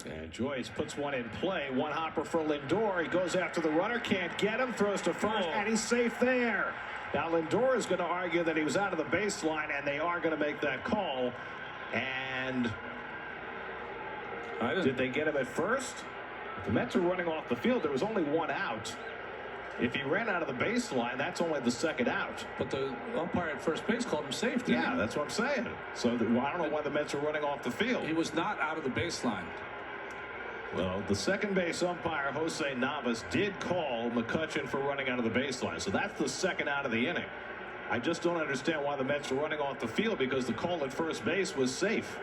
And Joyce puts one in play. One hopper for Lindor. He goes after the runner, can't get him, throws to first, and he's safe there. Now Lindor is going to argue that he was out of the baseline, and they are going to make that call. And did they get him at first? The Mets are running off the field. There was only one out. If he ran out of the baseline, that's only the second out. But the umpire at first base called him safe, didn't he? Yeah, that's what I'm saying. So I don't know why the Mets are running off the field. He was not out of the baseline. Well, the second base umpire, Jose Navas, did call McCutchen for running out of the baseline. So that's the second out of the inning. I just don't understand why the Mets are running off the field, because the call at first base was safe.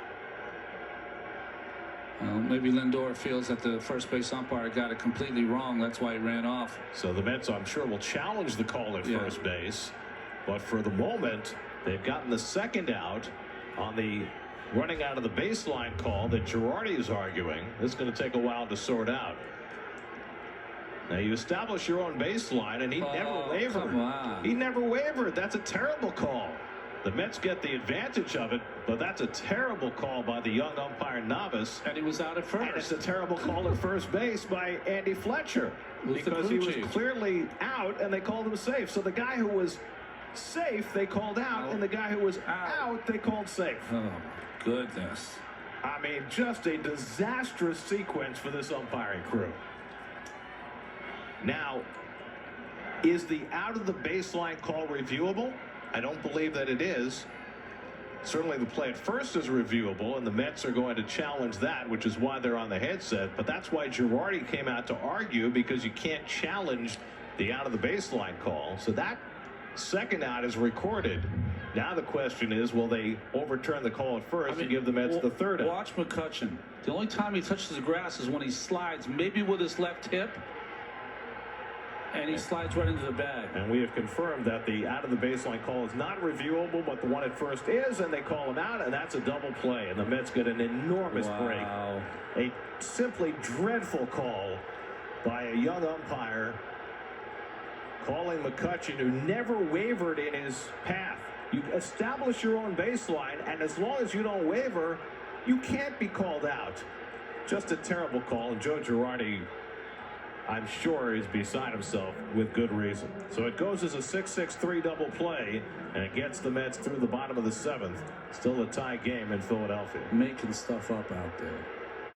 Well, maybe Lindor feels that the first base umpire got it completely wrong. That's why he ran off. So the Mets, I'm sure, will challenge the call at first base. But for the moment, they've gotten the second out on the running out of the baseline call that Girardi is arguing. This is going to take a while to sort out. Now you establish your own baseline, and he never wavered. Come on. He never wavered. That's a terrible call. The Mets get the advantage of it, but that's a terrible call by the young umpire Navas. And he was out at first. And it's a terrible call at first base by Andy Fletcher, because he was clearly out and they called him safe. So the guy who was safe they called out, and the guy who was out they called safe. Oh, goodness. I mean, just a disastrous sequence for this umpiring crew. Now, is the out of the baseline call reviewable? I don't believe that it is. Certainly the play at first is reviewable, and the Mets are going to challenge that, which is why they're on the headset. But that's why Girardi came out to argue, because you can't challenge the out of the baseline call. So that second out is recorded. Now the question is, will they overturn the call at first and give the Mets the third out? Watch McCutchen. The only time he touches the grass is when he slides, maybe with his left hip, and he slides right into the bag. And we have confirmed that the out of the baseline call is not reviewable, but the one at first is, and they call him out, and that's a double play, and the Mets get an enormous break. A simply dreadful call by a young umpire, calling McCutchen, who never wavered in his path. You establish your own baseline, and as long as you don't waver, you can't be called out. Just a terrible call, and Joe Girardi, I'm sure, is beside himself with good reason. So it goes as a 6-6-3 double play, and it gets the Mets through the bottom of the seventh. Still a tie game in Philadelphia. Making stuff up out there.